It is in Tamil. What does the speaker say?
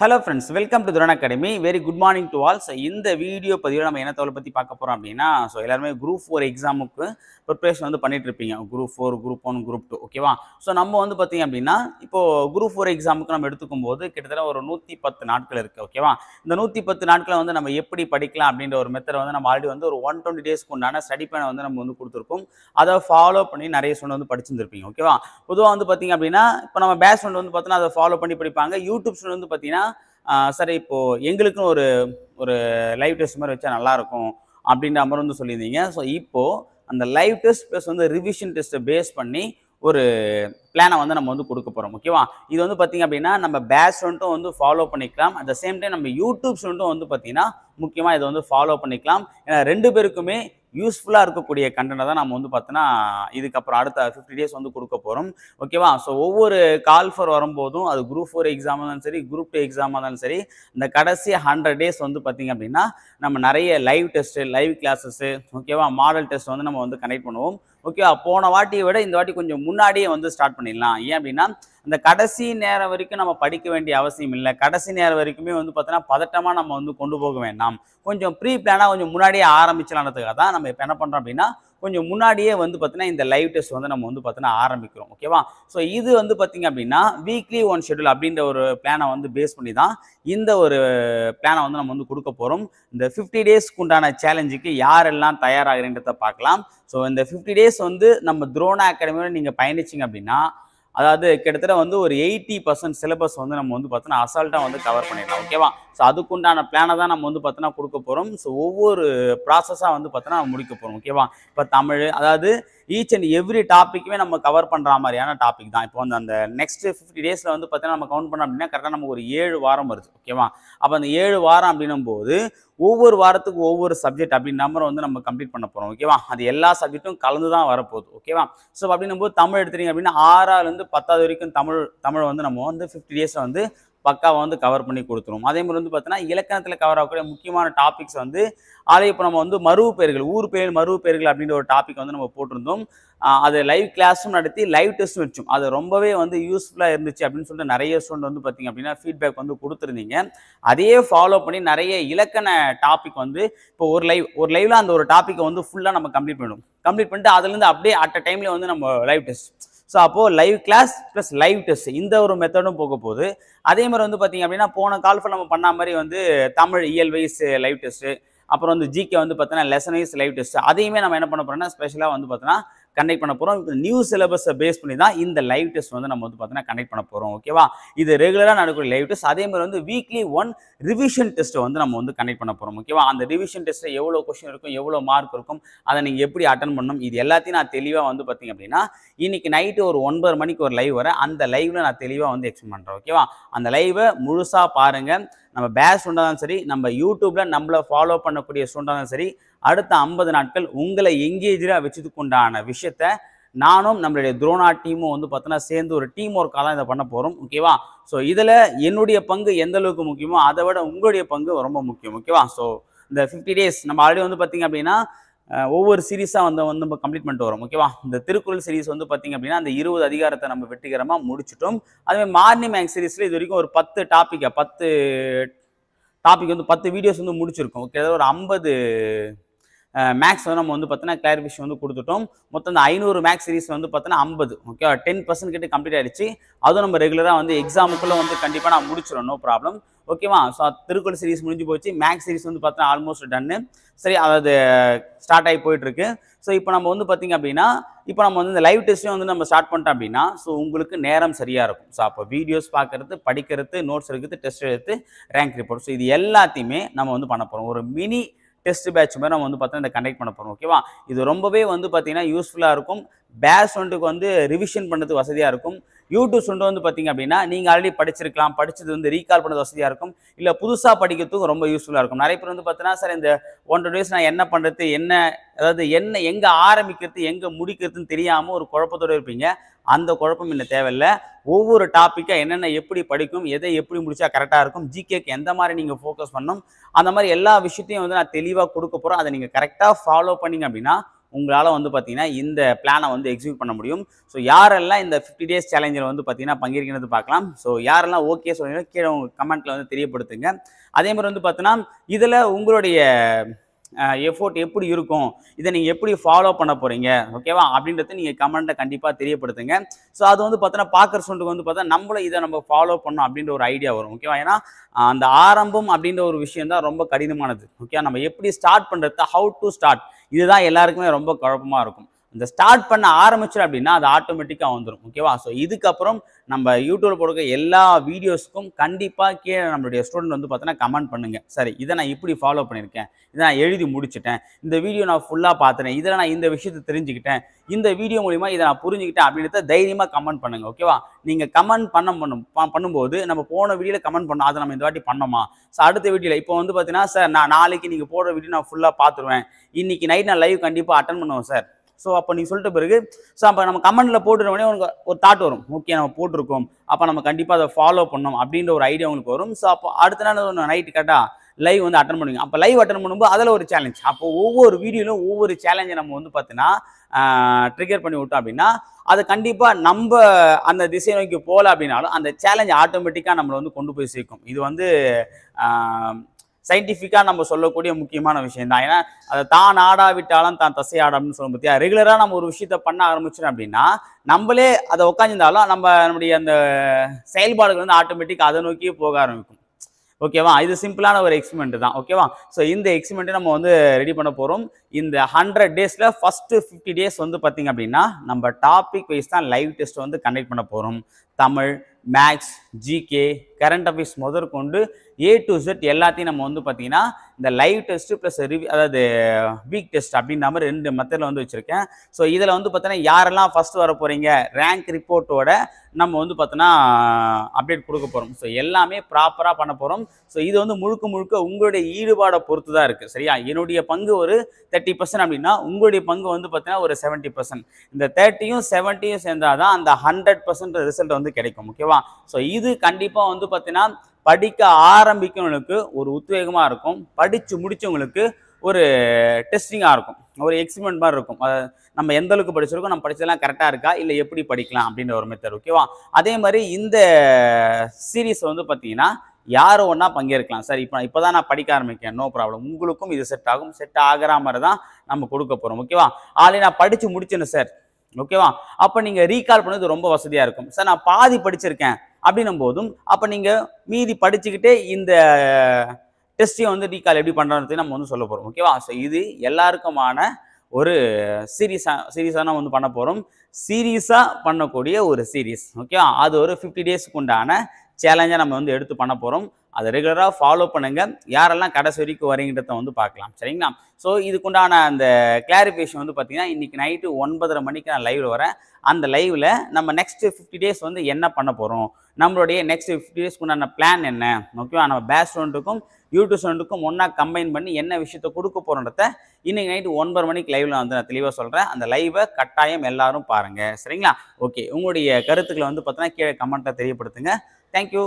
Hello friends, welcome to Dhuran Academy. Very good morning to all. So இந்த வீடியோ பதிவில் நம்ம என்ன தகவலை பற்றி பார்க்க போகிறோம் அப்படின்னா எல்லாருமே குரூப் 4 எக்ஸாமுக்கு ப்ரிப்பரேஷன் பண்ணிட்டு இருப்பீங்க. குரூப் 4, குரூப் 1, குரூப் 2 ஓகேவா. ஸோ நம்ம பார்த்தீங்க அப்படின்னா இப்போது குரூப் 4 எக்ஸாமுக்கு நம்ம எடுத்துக்கும் போது கிட்டத்தட்ட ஒரு 110 நாட்கள் இருக்குது ஓகேவா. இந்த 110 நாட்களை நம்ம எப்படி படிக்கலாம் அப்படின்ற ஒரு மெத்தடை நம்ம ஆல்ரெடி ஒரு 120 டேஸ்க்கு உண்டான ஸ்டடி பிளானை நம்ம கொடுத்துருக்கோம். அதை ஃபாலோ பண்ணி நிறைய ஸ்டூடெண்ட் படிச்சிருந்துருப்பீங்க ஓகேவா. பொதுவாக பார்த்தீங்க அப்படின்னா இப்போ நம்ம பேட்ச் ஸ்டூடெண்ட் பார்த்தீங்கன்னா அதை ஃபாலோ பண்ணி படிப்பாங்க. யூடியூப் ஸ்டூடெண்ட் பார்த்தீங்கன்னா சரி இப்போது எங்களுக்கும் ஒரு ஒரு லைவ் டெஸ்ட் மாதிரி வச்சா நல்லாயிருக்கும் அப்படின்ற மாதிரி சொல்லியிருந்தீங்க. ஸோ இப்போது அந்த லைவ் டெஸ்ட் ப்ளஸ் ரிவிஷன் டெஸ்ட்டை பேஸ் பண்ணி ஒரு பிளானை நம்ம கொடுக்க போகிறோம் ஓகேவா. இது பார்த்தீங்க அப்படின்னா நம்ம பேட்ச் ஸ்டூடெண்ட்டும் ஃபாலோ பண்ணிக்கலாம். அட் த சேம் டைம் நம்ம யூடியூப் ஸ்டூடெண்ட்டும் பார்த்தீங்கன்னா முக்கியமாக இதை ஃபாலோ பண்ணிக்கலாம். ஏன்னா ரெண்டு பேருக்குமே யூஸ்ஃபுல்லாக இருக்கக்கூடிய கண்டென்ட்டை தான் நம்ம பார்த்தோன்னா இதுக்கப்புறம் அடுத்த 50 டேஸ் கொடுக்க போகிறோம் ஓகேவா. ஸோ ஒவ்வொரு கால் ஃபார் வரும்போதும் அது குரூப் 4 எக்ஸாமாக இருந்தாலும் சரி, குரூப் 2 எக்ஸாமாக இருந்தாலும் சரி, இந்த கடைசி 100 டேஸ் பார்த்தீங்க அப்படின்னா நம்ம நிறைய லைவ் டெஸ்ட்டு, லைவ் கிளாஸஸ்ஸு ஓகேவா, மாடல் டெஸ்ட் நம்ம கனெக்ட் பண்ணுவோம் ஓகேவா. போன வாட்டியை விட இந்த வாட்டி கொஞ்சம் முன்னாடியே ஸ்டார்ட் பண்ணிடலாம். ஏன் அப்படின்னா அந்த கடைசி நேரம் வரைக்கும் நம்ம படிக்க வேண்டிய அவசியம் இல்லை. கடைசி நேரம் வரைக்குமே பார்த்தோன்னா பதட்டமாக நம்ம கொண்டு போக வேண்டாம். கொஞ்சம் ப்ரீ பிளானாக கொஞ்சம் முன்னாடியே ஆரம்பிச்சலான்றதுக்காக தான் நம்ம இப்போ என்ன பண்ணுறோம் அப்படின்னா கொஞ்சம் முன்னாடியே பார்த்தீங்கன்னா இந்த லைவ் டெஸ்ட் நம்ம பார்த்தீங்கன்னா ஆரம்பிக்கிறோம் ஓகேவா. ஸோ இது பார்த்தீங்க அப்படின்னா வீக்லி ஒன் ஷெட்யூல் அப்படின்ற ஒரு பிளானை பேஸ் பண்ணி தான் இந்த ஒரு பிளானை நம்ம கொடுக்க போகிறோம். இந்த 50 டேஸ்க்கு உண்டான சேலஞ்சுக்கு யாரெல்லாம் தயாராகிறன்றதை பார்க்கலாம். ஸோ இந்த 50 டேஸ் நம்ம துரோணா அகாடமியோட நீங்கள் பயணிச்சிங்க அப்படின்னா அதாவது கிட்டத்தட்ட ஒரு 80% சிலபஸ் நம்ம பார்த்தோன்னா அசால்ட்டாக கவர் பண்ணிடலாம் ஓகேவா. ஸோ அதுக்குண்டான பிளானை தான் நம்ம பார்த்தோன்னா கொடுக்க போகிறோம். ஸோ ஒவ்வொரு ப்ராசஸாக பார்த்தோன்னா முடிக்க போகிறோம் ஓகேவா. இப்போ தமிழ் அதாவது ஈச் அண்ட் எவ்ரி டாப்பிக்குமே நம்ம கவர் பண்ணுற மாதிரியான டாபிக் தான். இப்போ அந்த நெக்ஸ்ட் 50 டேஸில் பார்த்தீங்கன்னா நம்ம கவுண்ட் பண்ணோம் அப்படின்னா கரெக்டாக நமக்கு ஒரு 7 வாரம் வருது ஓகேவா. அப்போ அந்த 7 வாரம் அப்படின்னும் போது ஒவ்வொரு வாரத்துக்கு ஒவ்வொரு சப்ஜெக்ட் அப்படின்னு நம்பரை நம்ம கம்ப்ளீட் பண்ண போகிறோம் ஓகேவா. அது எல்லா சப்ஜெக்ட்டும் கலந்து தான் வரப்போகுது ஓகேவா. ஸோ அப்படின்னும் போது தமிழ் எடுத்துட்டீங்க அப்படின்னா 6ஆலேருந்து 10வது வரைக்கும் தமிழ் நம்ம 50 டேஸை பக்காவை கவர் பண்ணி கொடுத்துரும். அதே மாதிரி பார்த்தீங்கன்னா இலக்கணத்தில் கவர் ஆகக்கூடிய முக்கியமான டாபிக்ஸ் அதை இப்போ நம்ம மருவு பெயர்கள், ஊர் பெயர் மருவு பெயர்கள் அப்படின்ற ஒரு டாபிக் நம்ம போட்டிருந்தோம். அது லைவ் கிளாஸும் நடத்தி லைவ் டெஸ்ட்டும் வச்சோம். அது ரொம்பவே யூஸ்ஃபுல்லாக இருந்துச்சு அப்படின்னு சொல்லிட்டு நிறைய ஸ்டூடெண்ட் பார்த்தீங்க அப்படின்னா ஃபீட்பேக் கொடுத்துருந்தீங்க. அதையே ஃபாலோ பண்ணி நிறைய இலக்கண டாபிக் இப்போ ஒரு லைவ்ல அந்த ஒரு டாப்பிக்கை ஃபுல்லாக நம்ம கம்ப்ளீட் பண்ணிட்டு அதுலேருந்து அப்படியே அட் அ டைம்ல நம்ம லைவ் டெஸ்ட். ஸோ அப்போது live class plus live test இந்த ஒரு மெத்தடும் போக போகுது. அதே மாதிரி பார்த்தீங்க அப்படின்னா போன கால்ஃபர் நம்ம பண்ண மாதிரி தமிழ் இயல் வைஸ் லைவ் டெஸ்ட்டு, அப்புறம் ஜிகே பார்த்தோன்னா லெசன் வைஸ் லைவ் டெஸ்ட், அதையுமே நம்ம என்ன பண்ண போகிறோம்னா ஸ்பெஷலாக பார்த்தோன்னா கண்டக்ட் பண்ண போகிறோம். நியூ சிலபஸை பேஸ் பண்ணி தான் இந்த லைவ் டெஸ்ட் நம்ம பார்த்தீங்கன்னா கண்டக்ட் பண்ண போகிறோம் ஓகேவா. இது ரெகுலராக நடக்கக்கூடிய லைவ் டெஸ்ட். அதே மாதிரி வீக்லி 1 ரிவிஷன் டெஸ்ட்டை நம்ம கண்டக்ட் பண்ண போகிறோம் ஓகேவா. அந்த ரிவிஷன் டெஸ்ட்டில் எவ்வளோ கொஸ்டின் இருக்கும், எவ்வளோ மார்க் இருக்கும், அதை நீங்கள் எப்படி அட்டன் பண்ணணும், இது எல்லாத்தையும் நான் தெளிவாக பார்த்தீங்க அப்படின்னா இன்னைக்கு நைட்டு ஒரு 9 மணிக்கு ஒரு லைவ் வர அந்த லைவ்ல நான் தெளிவாக எக்ஸ்பிளைன் பண்ணுறேன் ஓகேவா. அந்த லைவை முழுசாக பாருங்கள். நம்ம பேட்ச் ஸ்டூடெண்டாலும் சரி, நம்ம யூடியூப்பில் நம்மளை ஃபாலோ பண்ணக்கூடிய ஸ்டூடெண்டாலும் சரி, அடுத்த 50 நாட்கள் உங்களை எங்கேஜாக வச்சதுக்கு உண்டான விஷயத்த நானும் நம்மளுடைய துரோணா டீமும் பார்த்தோன்னா சேர்ந்து ஒரு டீம் ஒர்க்காக தான் இதை பண்ண போகிறோம் ஓகேவா. ஸோ இதில் என்னுடைய பங்கு எந்த அளவுக்கு முக்கியமோ அதை விட உங்களுடைய பங்கு ரொம்ப முக்கியம் ஓகேவா. ஸோ இந்த 50 டேஸ் நம்ம ஆல்ரெடி பார்த்தீங்க அப்படின்னா ஒவ்வொரு சீரீஸாக நம்ம கம்ப்ளீட் பண்ணிட்டு வரோம் ஓகேவா. இந்த திருக்குறள் சீரீஸ் பார்த்தீங்க அப்படின்னா அந்த 20 அதிகாரத்தை நம்ம வெற்றிகரமாக முடிச்சிட்டோம். அதுமாதிரி மார்னிங் மேக்ஸ் சீரீஸில் இது வரைக்கும் ஒரு 10 டாபிக் 10 வீடியோஸ் முடிச்சிருக்கோம் ஓகே. ஒரு 50 மேக்ஸ் நம்ம பார்த்தீங்கன்னா கிளாரிஃபிகேஷன் கொடுத்துட்டோம். மொத்தம் இந்த 500 மேக்ஸ் சீரீஸ் பார்த்தீங்கன்னா 50 ஓகே 10% கிட்ட கம்ப்ளீட் ஆயிடுச்சு. அதுவும் நம்ம ரெகுலராக எக்ஸாமுக்குள்ளே கண்டிப்பாக நான் முடிச்சிடும், நோ ப்ராப்ளம் ஓகேவா. ஸோ திருக்குறள் சீரீஸ் முடிஞ்சு போச்சு. மேக்ஸ் சீரீஸ் பார்த்தீங்கன்னா ஆல்மோஸ்ட் டன்னு சரி, அதாவது ஸ்டார்ட் ஆகி போயிட்டுருக்கு. ஸோ இப்போ நம்ம பார்த்தீங்க அப்படின்னா இப்போ நம்ம இந்த லைவ் டெஸ்ட்டையும் நம்ம ஸ்டார்ட் பண்ணிட்டோம் அப்படின்னா ஸோ உங்களுக்கு நேரம் சரியாக இருக்கும். ஸோ அப்போ வீடியோஸ் பார்க்குறது, படிக்கிறது, நோட்ஸ் எடுக்கிறது, டெஸ்ட் எடுத்து ரேங்க் ரிப்போர்ட், ஸோ இது எல்லாத்தையுமே நம்ம பண்ண போகிறோம். ஒரு மினி டெஸ்ட் பேட்ச் மாதிரி நம்ம பார்த்தீங்கன்னா இந்த கண்டக்ட் பண்ண போகிறோம் ஓகேவா. இது ரொம்பவே பார்த்தீங்கன்னா யூஸ்ஃபுல்லாக இருக்கும். பேட்ச் ஸ்டூடெண்ட்டுக்கு ரிவிஷன் பண்ணுறதுக்கு வசதியாக இருக்கும். யூடியூப் ஸ்டூடெண்ட் பார்த்தீங்க அப்படின்னா நீங்கள் ஆல்ரெடி படிச்சிருக்கலாம், படிச்சது ரீகால் பண்ணுறது வசதியாக இருக்கும். இல்லை புதுசாக படிக்கிறதுக்கும் ரொம்ப யூஸ்ஃபுல்லாக இருக்கும். நிறைய பேர் பார்த்தீங்கன்னா சார் இந்த 1-2 டேஸ் நான் என்ன பண்ணுறது, அதாவது எங்கே ஆரம்பிக்கிறது, எங்கே முடிக்கிறதுன்னு தெரியாமல் ஒரு குழப்பத்தோடு இருப்பீங்க. அந்த குழப்பம் இன்னும் தேவையில்லை. ஒவ்வொரு டாப்பிக்காக என்னென்ன எப்படி படிக்கும், எதை எப்படி முடிச்சா கரெக்டாக இருக்கும், ஜிகேக்கு எந்த மாதிரி நீங்கள் ஃபோக்கஸ் பண்ணணும், அந்த மாதிரி எல்லா விஷயத்தையும் நான் தெளிவாக கொடுக்க போகிறோம். அதை நீங்கள் கரெக்டாக ஃபாலோ பண்ணிங்க அப்படின்னா உங்களால் வந்து பார்த்தீங்கன்னா இந்த பிளானை வந்து எக்ஸிக்யூட் பண்ண முடியும். ஸோ யாரெல்லாம் இந்த 50 டேஸ் சேலஞ்சில் வந்து பார்த்தீங்கன்னா பங்கேற்கிறது பார்க்கலாம். ஸோ யாரெல்லாம் ஓகே சொல்லுங்க கீழே உங்கள் கமெண்ட்டில் வந்து தெரியப்படுத்துங்க. அதே மாதிரி வந்து பார்த்தீங்கன்னா இதில் உங்களுடைய எஃபோர்ட் எப்படி இருக்கும், இதை நீங்கள் எப்படி ஃபாலோ பண்ண போகிறீங்க, ஓகேவா அப்படின்றத நீங்கள் கமெண்ட்டை கண்டிப்பாக தெரியப்படுத்துங்க. ஸோ அது வந்து பார்த்தீங்கன்னா பார்க்குற ஸ்டூடெண்ட்டுக்கு வந்து பார்த்தா நம்மளும் இதை நம்ம ஃபாலோ பண்ணணும் அப்படின்ற ஒரு ஐடியா வரும், ஓகேவா. ஏன்னா அந்த ஆரம்பம் அப்படின்ற ஒரு விஷயம் தான் ரொம்ப கடினமானது, ஓகே. நம்ம எப்படி ஸ்டார்ட் பண்ணுறது, ஹவு டு ஸ்டார்ட், இதுதான் எல்லாருக்குமே ரொம்ப குழப்பமாக இருக்கும். இந்த ஸ்டார்ட் பண்ண ஆரம்பிச்சோம் அப்படின்னா அது ஆட்டோமேட்டிக்காக வந்துடும், ஓகேவா. ஸோ இதுக்கப்புறம் நம்ம யூடியூப்ல போடுற எல்லா வீடியோஸ்க்கும் கண்டிப்பாக கீழே நம்மளுடைய ஸ்டூடெண்ட் வந்து பார்த்தீங்கன்னா கமெண்ட் பண்ணுங்க. சரி, இதை நான் இப்படி ஃபாலோ பண்ணியிருக்கேன், இதை நான் எழுதி முடிச்சிட்டேன், இந்த வீடியோ நான் ஃபுல்லாக பார்த்துட்டேன், இதில் நான் இந்த விஷயத்தை தெரிஞ்சுக்கிட்டேன், இந்த வீடியோ மூலிமா இதை நான் புரிஞ்சுக்கிட்டேன் அப்படின்றத தைரியமாக கமெண்ட் பண்ணுங்க, ஓகேவா. நீங்கள் கமெண்ட் பண்ணும்போது நம்ம போன வீடியோவில் கமெண்ட் பண்ணோம், அதை நம்ம இந்த வாட்டி பண்ணோமா, ஸோ அடுத்த வீடியோவில் இப்போ வந்து பார்த்தீங்கன்னா சார் நான் நாளைக்கு நீங்கள் போடுற வீடியோ நான் ஃபுல்லாக பார்த்துருவேன், இன்னைக்கு நைட் நான் லைவ் கண்டிப்பாக அட்டன் பண்ணுவேன் சார். ஸோ அப்போ நீங்கள் சொல்லிட்ட பிறகு ஸோ அப்போ நம்ம கமெண்ட்டில் போட்டுருவோடனே உங்களுக்கு ஒரு தாட் வரும், ஓகே நம்ம போட்டிருக்கோம், அப்போ நம்ம கண்டிப்பாக அதை ஃபாலோ பண்ணோம் அப்படின்ற ஒரு ஐடியா உங்களுக்கு வரும். ஸோ அப்போ அடுத்த நாள் நைட்டு கரெக்டாக லைவ் வந்து அட்டன் பண்ணுவீங்க. அப்போ லைவ் அட்டன் பண்ணும்போது அதில் ஒரு சேலஞ்ச், அப்போ ஒவ்வொரு வீடியோலும் ஒவ்வொரு சேலஞ்சை நம்ம வந்து பார்த்தீங்கன்னா ட்ரிகர் பண்ணி விட்டோம் அப்படின்னா அதை கண்டிப்பாக நம்ம அந்த திசை நோக்கி போகல அப்படின்னாலும் அந்த சேலஞ்ச் ஆட்டோமேட்டிக்காக நம்மளை வந்து கொண்டு போய் சேர்க்கும். இது வந்து சயின்டிஃபிக்காக நம்ம சொல்லக்கூடிய முக்கியமான விஷயம் தான். ஏன்னா அதை தான் ஆடாவிட்டாலும் தான் தசை ஆடான்னு சொல்லும் பற்றியா, ரெகுலராக நம்ம ஒரு விஷயத்த பண்ண ஆரம்பிச்சோம் அப்படின்னா நம்மளே அதை உட்காந்துருந்தாலும் நம்மளுடைய அந்த செயல்பாடுகள் வந்து ஆட்டோமேட்டிக்காக அதை நோக்கியே போக ஆரம்பிக்கும், ஓகேவா. இது சிம்பிளான ஒரு எக்ஸ்பெரிமெண்ட் தான், ஓகேவா. ஸோ இந்த எக்ஸ்பெரிமெண்ட்டை நம்ம வந்து ரெடி பண்ண போகிறோம். இந்த 100 டேஸில் ஃபஸ்ட்டு 50 டேஸ் வந்து பார்த்திங்க அப்படின்னா நம்ம டாபிக் வைஸ் தான் லைவ் டெஸ்ட் வந்து கண்டக்ட் பண்ண போகிறோம். Tamil, maths, GK, current affairs முதற்கொண்டு A to Z எல்லாத்தையும் நம்ம வந்து பார்த்தீங்கன்னா இந்த லைவ் டெஸ்ட் ப்ளஸ் அதாவது வீக் டெஸ்ட் அப்படின்ற மாதிரி 2 மெத்தடில் வந்து வச்சுருக்கேன். ஸோ இதில் வந்து பார்த்தீங்கன்னா யாரெல்லாம் ஃபஸ்ட் வர போகிறீங்க, ரேங்க் ரிப்போர்ட்டோட நம்ம வந்து பார்த்தோன்னா அப்டேட் கொடுக்க போகிறோம். ஸோ எல்லாமே ப்ராப்பராக பண்ண போகிறோம். ஸோ இது வந்து முழுக்க முழுக்க உங்களுடைய ஈடுபாடை பொறுத்து தான் இருக்குது, சரியா. என்னுடைய பங்கு ஒரு 30% அப்படின்னா உங்களுடைய பங்கு வந்து பார்த்தீங்கன்னா ஒரு 70%. இந்த 30யும் 70யும் சேர்ந்தால் தான் அந்த 100% ரிசல்ட் வந்து கிடைக்கும், ஓகேவா. ஸோ இது கண்டிப்பாக வந்து பார்த்தீங்கன்னா படிக்க ஆரம்பிக்கிறவங்களுக்கு ஒரு உத்வேகமாக இருக்கும், படித்து முடித்தவங்களுக்கு ஒரு டெஸ்டிங்காக இருக்கும், ஒரு எக்ஸ்பெரிமெண்ட் மாதிரி இருக்கும். நம்ம எந்த அளவுக்கு படிச்சிருக்கோம், நம்ம படிச்சதெல்லாம் கரெக்டாக இருக்கா, இல்லை எப்படி படிக்கலாம் அப்படின்ற ஒரு மெத்தட், ஓகேவா. அதே மாதிரி இந்த சீரீஸ் வந்து பார்த்தீங்கன்னா யாரும் ஒன்றா பங்கேற்கலாம். சார் இப்போ தான் நான் படிக்க ஆரம்பிக்கேன், நோ ப்ராப்ளம், உங்களுக்கும் இது செட் ஆகும். செட் ஆகிற மாதிரி தான் நம்ம கொடுக்க போகிறோம், ஓகேவா. ஆல்ரெடி நான் படித்து முடிச்சேன்னு சார், ஓகேவா. அப்போ நீங்கள் ரீகால் பண்ணது ரொம்ப வசதியாக இருக்கும். சார் நான் பாதி படிச்சிருக்கேன் அப்படின்னும் போதும் அப்போ நீங்கள் மீதி படிச்சுக்கிட்டே இந்த டெஸ்ட்டையும் வந்து ரீகால் எப்படி பண்ணுறது நம்ம வந்து சொல்ல போகிறோம், ஓகேவா. ஸோ இது எல்லாருக்குமான ஒரு சீரீஸாக நம்ம வந்து பண்ண போகிறோம். சீரீஸாக பண்ணக்கூடிய ஒரு சீரீஸ், ஓகேவா. அது ஒரு 50 டேஸ்க்கு உண்டான சேலஞ்சாக நம்ம வந்து எடுத்து பண்ண போகிறோம். அதை ரெகுலராக ஃபாலோ பண்ணுங்கள். யாரெல்லாம் கடைசி வரைக்கும் வரீங்கிறத வந்து பார்க்கலாம், சரிங்களா. ஸோ இதுக்குண்டான அந்த கிளாரிஃபிகேஷன் வந்து பார்த்தீங்கன்னா இன்றைக்கி நைட்டு 9:30 மணிக்கு நான் லைவில் வரேன். அந்த லைவில் நம்ம நெக்ஸ்ட் 50 டேஸ் வந்து என்ன பண்ண போகிறோம், நம்மளுடைய நெக்ஸ்ட் 50 டேஸ்க்கு உண்டான பிளான் என்ன, ஓகேவா. நம்ம பேட்ச் ஸ்டூடெண்ட்டுக்கும் யூடியூப் ஸ்டூடெண்ட்டுக்கும் ஒன்றா கம்பைன் பண்ணி என்ன விஷயத்தை கொடுக்க போகிறோன்றத இன்றைக்கி நைட்டு 9:30 மணிக்கு லைவில் வந்து நான் தெளிவாக சொல்கிறேன். அந்த லைவை கட்டாயம் எல்லாரும் பாருங்கள், சரிங்களா. ஓகே, உங்களுடைய கருத்துக்களை வந்து பார்த்தீங்கன்னா கீழே கமெண்ட்டில் தெரியப்படுத்துங்க. தேங்க்யூ.